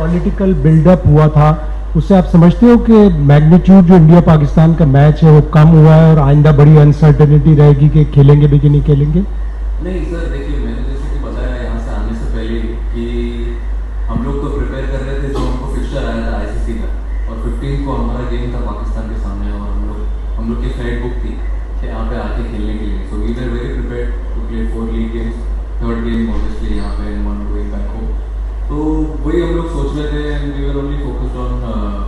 Political buildup हुआ था, उससे आप समझते हो कि मैग्नीट्यूड जो इंडिया पाकिस्तान का मैच है वो कम हुआ है और आइंदा बड़ी अनसर्टेनिटी रहेगी कि खेलेंगे भी कि नहीं खेलेंगे? नहीं सर, देखिए मैंने जैसे कि बताया यहाँ से आने से पहले कि हम लोग तो प्रिपेयर कर रहे थे, जो हमको फिक्सचर आया था आईसीसी का, और 15 को हमारा गेम था पाकिस्तान के सामने, और हम लोग की फ्लाइट बुक थी कि यहाँ पे आके खेलने के लिए। So we were very prepared to play 4 league games, 3rd game obviously यहाँ पे एंड 1 गोइंग बैक होम। तो वही हम लोग सोच रहे थे and we were only focused on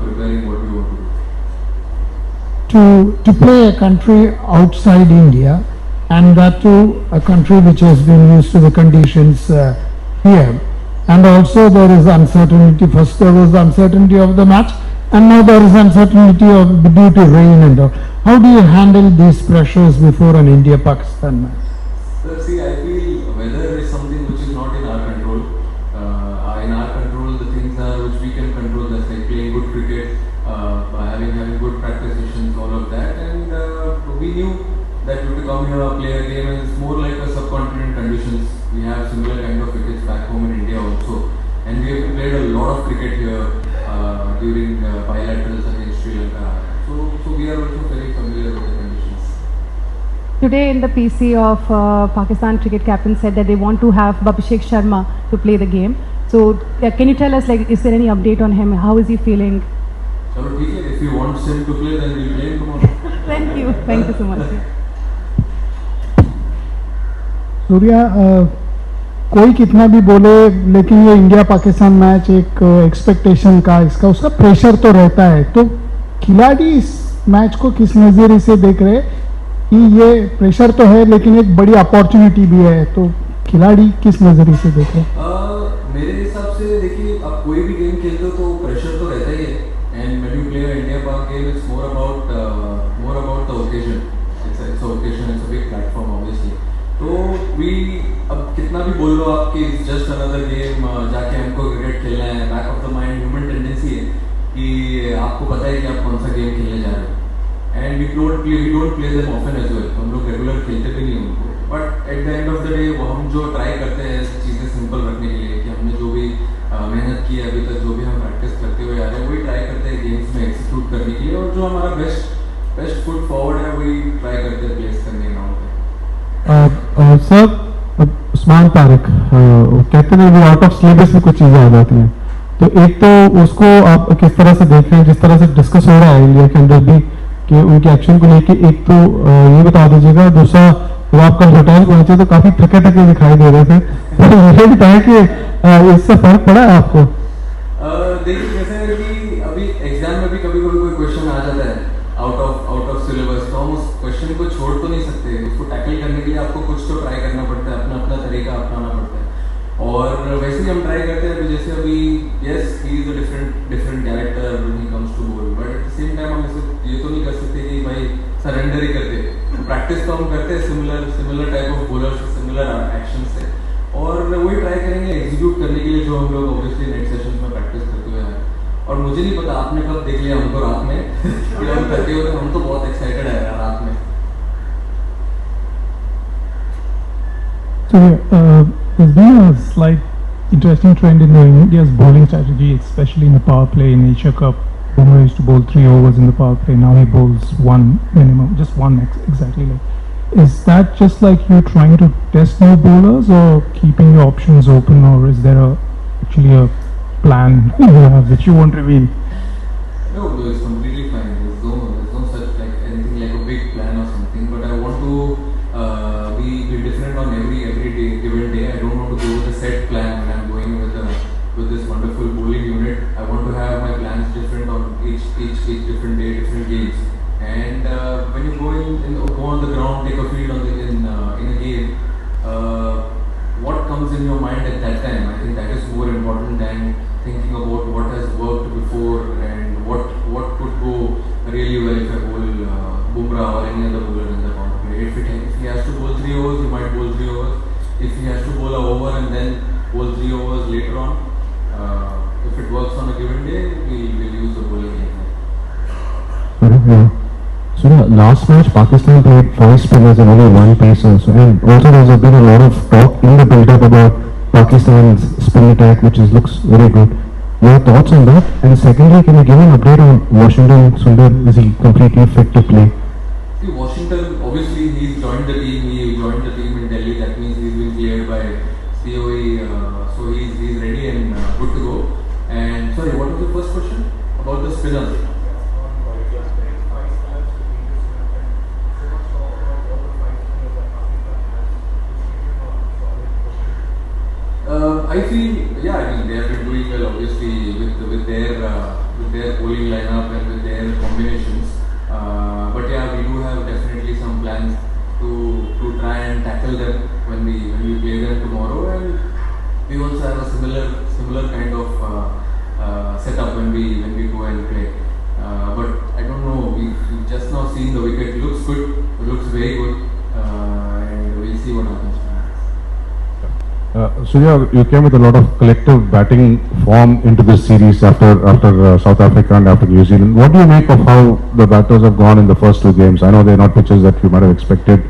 preparing what we want to play a country outside India, and that too a country which has been used to the conditions here, and also there is uncertainty. First there was the uncertainty of the match, and now there is uncertainty of due to rain and all. How do you handle these pressures before an India-Pakistan match? Sir, see, I feel weather is something which is not in our control. In our control, the things are which we can control. That's like playing good cricket, having good practice sessions, all of that. And we knew that we would come here, play a game, and it's more like a subcontinent conditions. We have similar kind of crickets back home in India also, and we have played a lot of cricket here during bilaterals against Sri Lanka. So we are also very familiar with the conditions. Today in the PC of Pakistan cricket captain said that they want to have Abhishek Sharma to play the game. So can you tell us, like, is there any update on him? How is he feeling? Chalo, theek hai. If he wants him to play, then we'll play him tomorrow. Thank you so much. Surya, कोई कितना भी बोले, लेकिन ये India Pakistan match एक expectation का, इसका उसका प्रेशर तो रहता है। तो खिलाड़ी इस मैच को किस नज़रिए से देख रहे कि ये प्रेशर तो है लेकिन एक बड़ी अपॉर्चुनिटी भी है, तो खिलाड़ी किस नज़रिए से देख रहे? मेरे हिसाब से देखिए, आप कोई भी गेम खेलते हो तो प्रेशर तो रहता ही है, and when you play India Pak game it's more about the occasion. It's occasion, it's a big platform obviously. तो वी अब कितना भी बोल लो आप कि इट्स जस्ट अनदर गेम, जाके हमको क्रिकेट खेलना है, back of the mind human tendency है कि आपको पता है कि आप कौन सा गेम खेलने जा रहे हो, and we don't play them often as well. हम लोग रेगुलर खेलते भी नहीं उनको, but at the end of the day वो हम जो ट्राई करते हैं चीज़ें सिंपल रखने के लिए, कि हमने जो भी मेहनत की है अभी तक, जो भी हम प्रैक्टिस करते हुए आ रहे हैं, वही ट्राई करते हैं गेम्स में एग्जीक्यूट करने के लिए, और जो हमारा बेस्ट फुट फॉरवर्ड है वही ट्राई करते हैं प्लेस करने ग्राउंड पे। सर, उस्मान तारिक कहते हैं आउट ऑफ सिलेबस में कुछ चीज़ें आ जाती हैं, तो एक तो उसको आप किस तरह से देख रहे हैं, जिस तरह से डिस्कस हो रहा है इंडिया के अंदर भी कि उनके एक्शन को लेके, एक तो ये बता दीजिएगा। दूसरा, जब आप कल होटल पहुंचे तो काफी थके थके दिखाई दे रहे थे, तो ये बताया कि इससे फर्क पड़ा है आपको? देखिए जैसे है कि अभी एग्जाम में भी कभी कोई क्वेश्चन आ जाता है आउट ऑफ सिलेबस, तो हम उस क्वेश्चन को छोड़ तो नहीं सकते, उसको टैकल करने के लिए आपको कुछ तो ट्राई करना पड़ता है, अपना तरीका अपनाना पड़ता है, और वैसे ही हम ट्राई करते हैं। जैसे अभी yes he is a different character when he comes to bowl, but at the same time हम ये तो नहीं कर सकते कि भाई सरेंडर ही करते। प्रैक्टिस तो हम करते हैं सिमिलर टाइप ऑफ बॉलर से, सिमिलर एक्शन से, और वही ट्राई करेंगे एग्जीक्यूट करने के लिए जो हम लोग ऑब्वियसली नेक्स्ट सेशन में प्रैक्टिस करते हुए हैं। और मुझे नहीं पता आपने कब देख लिया हमको रात में कि हम करते हुए, हम तो बहुत एक्साइटेड है रात में। So there's been a slight interesting trend in India's bowling strategy, especially in the power play in Asia Cup. Bumrah used to bowl 3 overs in the power play. Now he bowls 1 minimum, just 1 exactly. Is that just like you trying to test new bowlers, or keeping your options open, or is there actually a plan you have that you won't reveal? No, it's completely fine. There's no such like anything like a big plan or something. But I want to be different on every day, given day. I don't want to go with a set plan when I'm going with this wonderful bowling unit. I want to have my plans different on each different day, different games. And when you go on the ground, take a field in a game, what comes in your mind at that time? I think that is more important than thinking about what has worked before and what could go really well if I bowl Bumrah or any other bowler in the power play. If he has to bowl 3 overs, he might bowl 3 overs. If he has to bowl a over and then bowl 3 overs later on, if it works on a given day, we'll use the bowling game. So last match Pakistan played 5 spinners and only 1 pacer. So, and also there's been a lot of talk in the build-up about Pakistan's spin attack, which looks very good. Your thoughts on that? And secondly, can you give an update on Washington Sundar? Is he completely fit to play? See, Washington, obviously, he's joined the team. He joined the team in Delhi. That means he's been cleared by COE. So he's ready and good to go. And sorry, what was the first question about the spinners? I feel, yeah, I mean, they have been doing well, obviously, with their bowling lineup and with their combinations. But yeah, we do have definitely some plans to try and tackle them when we play them tomorrow, and we also have a similar kind of setup when we go and play. But I don't know. We've just now seen the wicket. It looks good. It looks very good, and we'll see what happens. Surya, you came with a lot of collective batting form into this series after South Africa and after New Zealand. What do you make of how the batters have gone in the first two games? I know they're not pitches that you might have expected,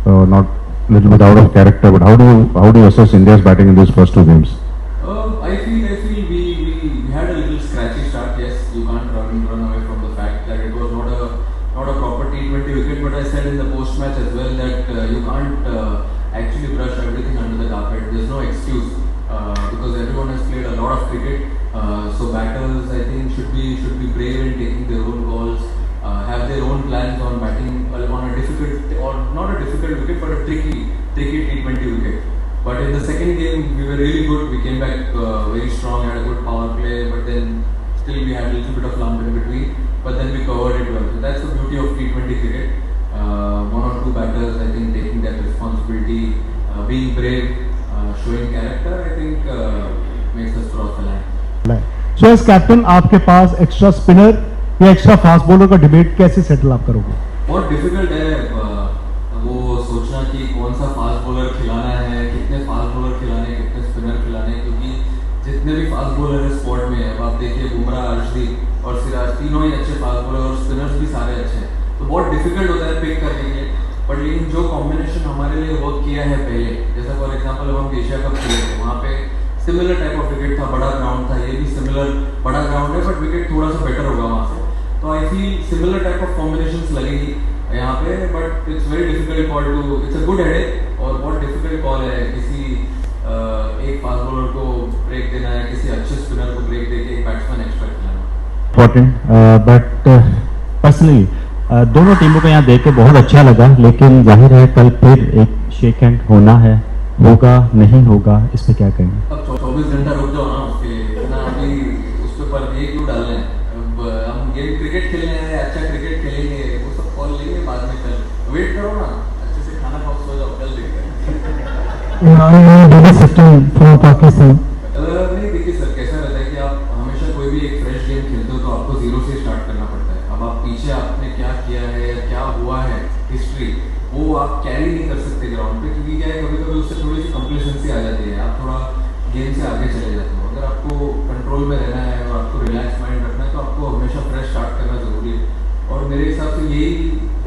not a little bit out of character, but how do you assess India's batting in these first two games? I feel we had a little scratchy start. Yes, you can't run away from the fact that it was not a proper T20 wicket. But I said in the post match as well that you can't actually brush everything under the carpet. There's no excuse because everyone has played a lot of cricket. So batters, I think, should be brave in taking their own calls, have their own plans on batting on a difficult, or not a difficult wicket, but a tricky T20 wicket. But in the second game, we were really good. We came back very strong, had a good power play, but then still we had a little bit of lump in between. But then we covered it well. So that's the beauty of T20 cricket. One or two batters, I think, taking that responsibility, being brave, showing character, I think makes us cross the line. So as captain, आपके पास extra spinner या extra fast bowler का debate कैसे settle आप करोगे? बहुत difficult है वो सोचना कि कौन सा फास्ट बॉलर खिलाना है, कितने फास्ट बॉलर खिलाने, कितने स्पिनर खिलाने, क्योंकि जितने भी फास्ट बॉलर है स्क्वाड में, अब आप देखिए बुमराह, अर्शदीप और सिराज, तीनों ही अच्छे फास्ट बॉलर और स्पिनर्स भी सारे अच्छे हैं, तो बहुत डिफिकल्ट होता है पिक करने के लिए। बट लेकिन जो कॉम्बिनेशन हमारे लिए वर्क किया है पहले, जैसा फॉर एग्जांपल अब हम एशिया कप खेले थे, वहाँ पे सिमिलर टाइप ऑफ विकेट था, बड़ा ग्राउंड था, ये भी सिमिलर बड़ा ग्राउंड है, बट विकेट थोड़ा सा बेटर होगा वहाँ से। तो I feel similar type of combinations लगेगी यहाँ पे, but it's very difficult call to, it's a good headache और बहुत डिफिकल्ट कॉल है किसी एक फास्ट बॉलर को ब्रेक देना है, किसी अच्छे स्पिनर को ब्रेक देके एक बैट्समैन एक्स्ट्रा खिलाना। इम्पोर्टेंट बट पर्सनली दोनों टीमों को यहाँ देख के बहुत अच्छा लगा, लेकिन जाहिर है कल फिर एक शेक हैंड होना है, होगा नहीं होगा, इस पे क्या कहेंगे? अब 24 घंटा रुक जाओ ना उसके, इतना अभी उस पे पर एक क्यों डालना है? अब हम गेम क्रिकेट खेलने हैं, अच्छा क्रिकेट खेलेंगे, वो सब कॉल लेंगे बाद में, कल वेट करो ना, अच्छे से खाना खाओ, सो जाओ, कल देखते हैं। सिस्टम फ्रॉम पाकिस्तान नहीं, देखिए सर, कैसा रहता है कि आप हमेशा कोई भी एक फ्रेश गेम खेलते हो तो आपको जीरो से स्टार्ट करना पड़ता है। अब आप पीछे आपने क्या किया है या क्या हुआ है हिस्ट्री, वो आप कैरी नहीं कर सकते ग्राउंड पे, क्योंकि क्या है कभी कभी उससे थोड़ी सी कंप्लेसेंसी आ जाती है, आप थोड़ा गेम से आगे चले जाते हो। अगर आपको कंट्रोल में रहना है और आपको रिलैक्स माइंड रखना है तो आपको हमेशा फ्रेश स्टार्ट करना जरूरी है। और मेरे हिसाब से यही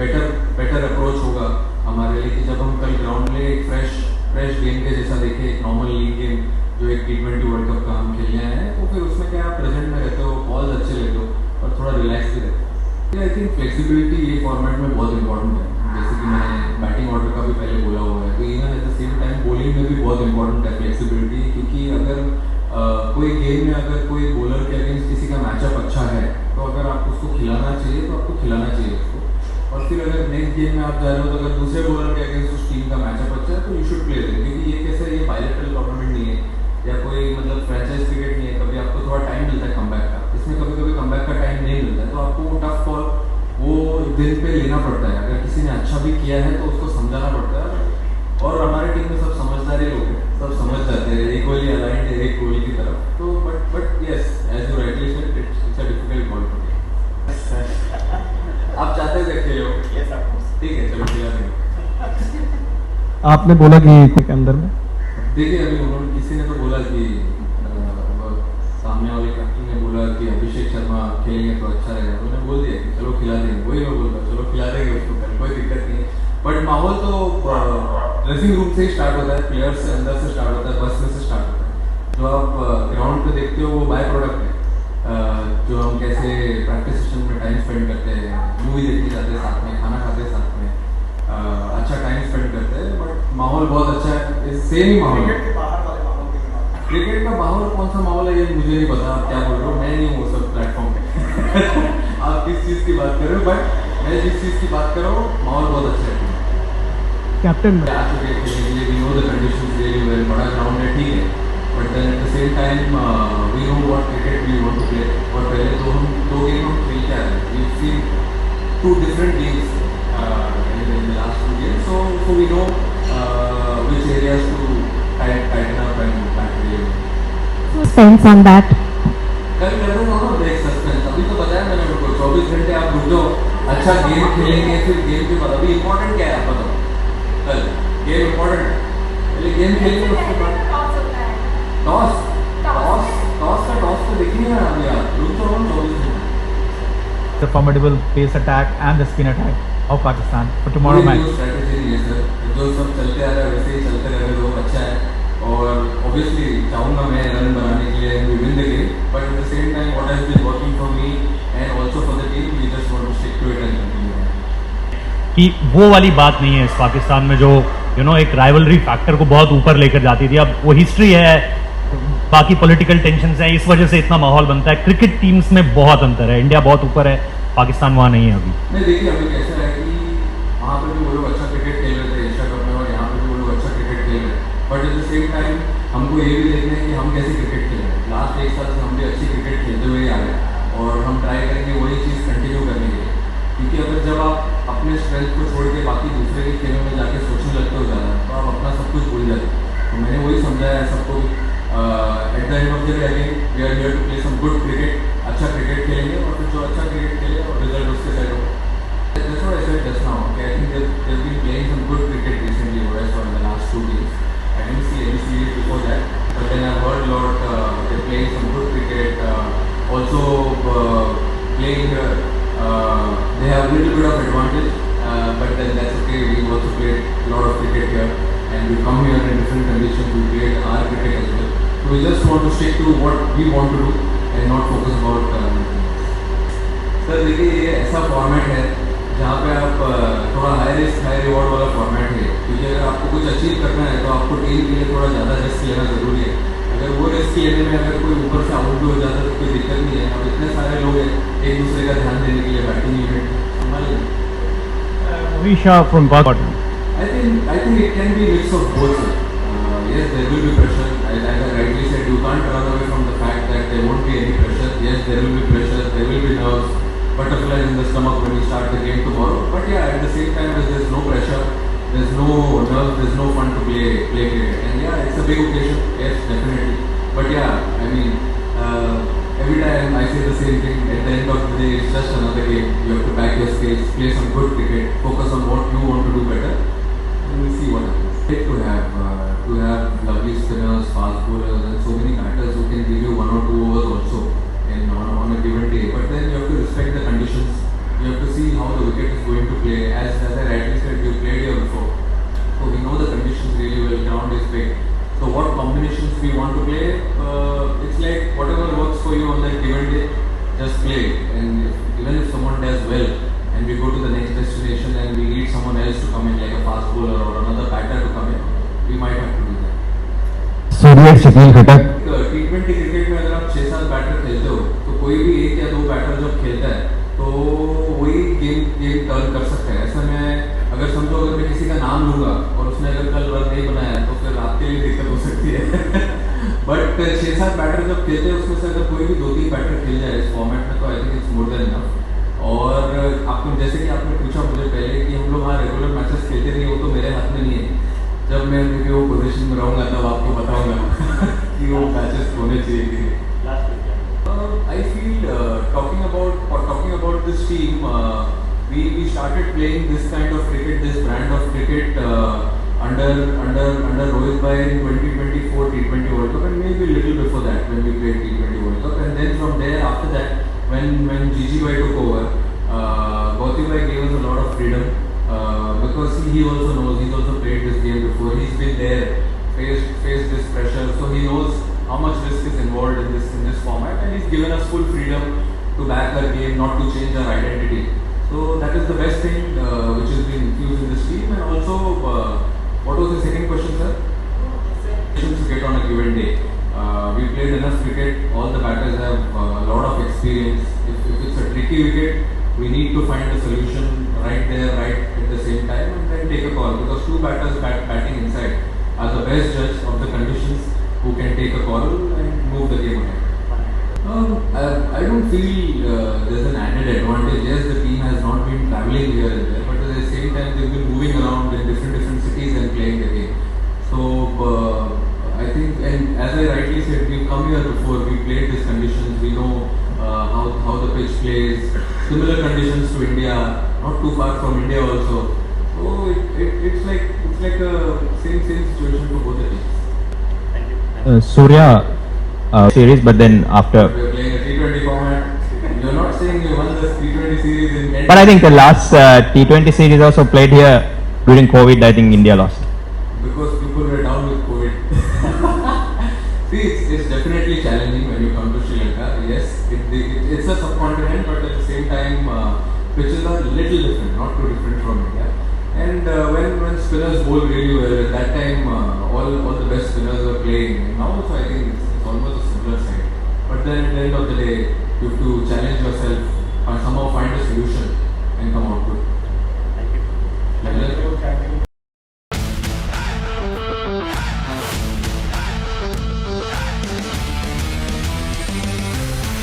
बेटर अप्रोच होगा हमारे लिए कि जब हम कल ग्राउंड में एक फ्रेश गेम के जैसा देखें, एक नॉर्मल लीग गेम जो एक T20 वर्ल्ड कप का हम खेलने आए हैं, तो फिर उसमें क्या आप प्रेजेंट में रहते हो, बॉल्स अच्छे लेते हो और थोड़ा रिलैक्स भी रहते हो। आई थिंक फ्लेक्सिबिलिटी ये फॉर्मेट में बहुत इंपॉर्टेंट है, जैसे कि मैंने बैटिंग ऑर्डर का भी पहले बोला हुआ है, तो even at the same time bowling में भी बहुत इंपॉर्टेंट है फ्लेक्सिबिलिटी, क्योंकि अगर कोई गेम में अगर कोई बॉलर के अगेंस्ट किसी का मैचअप अच्छा है तो अगर आप उसको खिलाना चाहिए तो आपको खिलाना चाहिए उसको, और फिर अगर नेक्स्ट गेम में आप जा रहे हो तो अगर दूसरे बॉलर के अगेंस्ट उस टीम का मैचअप अच्छा है तो यू शुड प्ले देम, क्योंकि ये कैसे, ये बायलैटरल टूर्नामेंट नहीं है या कोई मतलब फ्रेंचाइज क्रिकेट नहीं है, कभी आपको थोड़ा टाइम मिलता है कमबैक का, इसमें कभी कमबैक का टाइम नहीं मिलता है, तो आपको वो टफ कॉल वो दिन पे लेना पड़ता है। अगर किसी ने अच्छा भी किया है तो उसको समझाना पड़ता है, और हमारे टीम में सब समझदारी लोग हैं, सब समझ जाते हैं, एक गोली अलाइंड है एक गोली की तरफ, तो but yes, as you rightly said, it's a difficult call to take. आप चाहते हैं खेले हो? ठीक है, चलो खिला देंगे। आपने बोला कि के अंदर में देखिए अभी उन्होंने किसी ने तो बोला कि सामने वाले कैप्टन ने बोला कि अभिषेक शर्मा खेलेंगे तो अच्छा रहेगा, तो उन्होंने बोल दिया कि चलो खिला देंगे, वही मैं बोल रहा हूँ, चलो खिला देंगे उसको, कोई दिक्कत नहीं है। बट माहौल तो ड्रेसिंग रूम से ही स्टार्ट होता है, प्लेयर्स से अंदर से स्टार्ट होता है, बस में से स्टार्ट होता है, जो आप ग्राउंड पे देखते हो वो बाय प्रोडक्ट है। माहौल बहुत अच्छा है, सेम ही माहौल है। क्रिकेट का बाहर कौन सा माहौल है ये मुझे नहीं पता, आप क्या बोल रहे हो, मैं नहीं हूँ सब प्लेटफॉर्म पे। आप किस चीज़ की बात कर रहे हो, बट मैं जिस चीज़ की बात कर रहा हूँ माहौल बहुत अच्छा है। कैप्टन आ चुके हैं खेलने के लिए, we know the conditions really well, बड़ा ग्राउंड है ठीक है, but then at the same time we know what cricket we want to play. और पहले तो हम 2 गेम हम खेल के आए, we seen 2 different games in the last 2 games, so we know which areas to tighten up and back really. Suspense on that. कल कर रहा हूँ ना ब्रेक सस्पेंस, अभी तो बताया मैंने उनको 24 घंटे आप रुक जाओ, अच्छा गेम खेलेंगे, फिर गेम के बाद अभी इम्पोर्टेंट क्या है आप बताओ, कल गेम इम्पोर्टेंट है, पहले गेम खेलेंगे उसके बाद टॉस तो देखिए ना अभी आप रुक जाओ 24 घंटे। The formidable pace attack and the spin attack of Pakistan for tomorrow match. Strategy नहीं है सर, जो सब चलते आ रहा है वैसे ही चलते रहे तो अच्छा है, और ऑब्वियसली चाहूँगा मैं रन बनाने के लिए we win the game, but at the same time what has been working for me and also for the team, we just want to stick to it and continue. कि वो वाली बात नहीं है इस पाकिस्तान में जो एक राइवलरी फैक्टर को बहुत ऊपर लेकर जाती थी, अब वो हिस्ट्री है, बाकी पॉलिटिकल टेंशन है, इस वजह से इतना माहौल बनता है। क्रिकेट टीम्स में बहुत अंतर है, इंडिया बहुत ऊपर है, पाकिस्तान वहाँ नहीं है अभी। नहीं देखिए अभी कैसा है कि वहाँ पर भी वो लोग अच्छा क्रिकेट खेल रहे थे एशिया कप में, और यहाँ पर भी वो लोग अच्छा क्रिकेट खेल रहे हैं, but at the same time हमको ये भी देखना है कि हम कैसे क्रिकेट खेल रहे हैं। लास्ट 1 साल से हम भी अच्छी क्रिकेट खेलते हुए आ रहे हैं, और हम ट्राई करेंगे वही चीज़ कंटिन्यू करने के लिए, क्योंकि अगर जब आप अपने स्ट्रेंथ को छोड़ के बाकी दूसरे के खेलों में जाके सोचने लगते हो ज़्यादा, तो आप अपना सब कुछ भूल जाते हो। तो मैंने वही समझाया है सबको, at the end of the day again we are here to play some good cricket, अच्छा क्रिकेट खेलेंगे, और फिर जो अच्छा क्रिकेट खेले और रिजल्ट उसके साइड हो। That's what I said just now. Okay, I think they've been playing some good cricket recently, what I saw in the last 2 games. I didn't see any series before that, but then I've heard a lot. They're playing some good cricket. Also playing. They have a little bit of advantage, but then that's okay. We've also played a lot of cricket here, and we come here in different conditions. We played our cricket as well. So we just want to stick to what we want to do and not focus about. Sir देखिए ये ऐसा format है जहाँ पे आप थोड़ा high risk high reward वाला format है, क्योंकि अगर आपको कुछ अचीव करना है तो आपको टीम के लिए थोड़ा ज़्यादा रिस्क लेना ज़रूरी है। अगर वो रिस्क लेने में अगर कोई ऊपर से आउट भी हो जाता है तो कोई दिक्कत नहीं है। अब इतने सारे लोग हैं एक दूसरे का ध्यान देने के लिए बैटिंग यूनिट संभाल लें। Risha from Pakistan. I think it can be a mix of both. Yes, there will be pressure. Like I rightly said, you can't run away from the fact that there won't be any pressure. Yes, there will be pressure. There will be nerves, butterflies in the stomach when we start the game tomorrow. But yeah, at the same time, there's no pressure, there's no nerves, there's no fun to play cricket. And yeah, it's a big occasion. Yes, definitely. But yeah, I mean, every time I say the same thing. At the end of the day, it's just another game. You have to back your space, play some good cricket, focus on what you want to do better, and we'll see what happens. Great to have lovely spinners, fast bowlers, and so many batters who can give you 1 or 2 overs also on a given day. But then you have to respect the conditions. You have to see how the wicket is going to play. As I rightly said, we played here before, so we know the conditions really well. Ground is big. So what combinations we want to play? It's like whatever works for you on that given day, just play. And even if someone does well, and we go to the next destination and we need someone else to come in, like a fast bowler or another batter to come in, we might have to do that. Surya Shakil Khatak. T20 cricket में अगर आप 6-7 batter खेलते हो तो कोई भी 1 या 2 batter जब खेलता है तो वही गेम टर्न कर सकता है। ऐसा मैं अगर समझो अगर मैं किसी का नाम लूँगा और उसने अगर कल रन नहीं बनाया तो फिर आपके लिए दिक्कत हो सकती है। बट 6-7 बैटर जब खेलते हैं उसमें से अगर कोई भी 2-3 बैटर खेल जाए इस फॉर्मेट में तो I think it's more than enough. और आपको जैसे कि आपने पूछा मुझे पहले कि हम लोग वहाँ रेगुलर मैचेस खेलते नहीं, वो तो मेरे हाथ में नहीं है। जब मैं वो पोजीशन में रहूँगा तब आपको बताऊँगा कि वो मैचेस होने चाहिए कि नहीं। I feel talking about this team, we started playing this kind of cricket, this brand of cricket under Rohit Bhai in 2024 T20 World Cup, and maybe a little before that when we played T20 World Cup, and then from there after that when Gigi Bhai took over, Gautam Bhai gave us a lot of freedom because he also knows, he's also played this game before, he's been there, faced this pressure, so he knows how much risk is involved in this format, and he's given us full freedom to back our game, not to change our identity. So that is the best thing which has been infused in this team, and also What was the second question, sir? To get on a given day. We played enough cricket. All the batters have a lot of experience. If it's a tricky wicket, we need to find a solution right there, right at the same time, and then take a call. Because two batters batting inside are the best judge of the conditions who can take a call and move the game ahead. I don't feel there's an added advantage. Yes, the team has not been travelling here and there, but at the same time they've been moving around in different cities and playing the game. So I think, and as I rightly said, we've come here before. We played these conditions. We know how the pitch plays. Similar conditions to India, not too far from India also. So it's like a same situation for both the teams. Surya series, but then after. We're playing a T20 format. You're not saying you won the T20 series in. But I think the last T20 series also played here during COVID. I think India lost. Because people were down with COVID. See, it's definitely challenging when you come to Sri Lanka. Yes, it's a subcontinent, but at the same time, pitches are a little different, not too different from India. And when spinners bowl really well, at that time, all the best spinners were playing. Now also, I think it's almost a similar side. But then at the end of the day, you have to challenge yourself and somehow find a solution.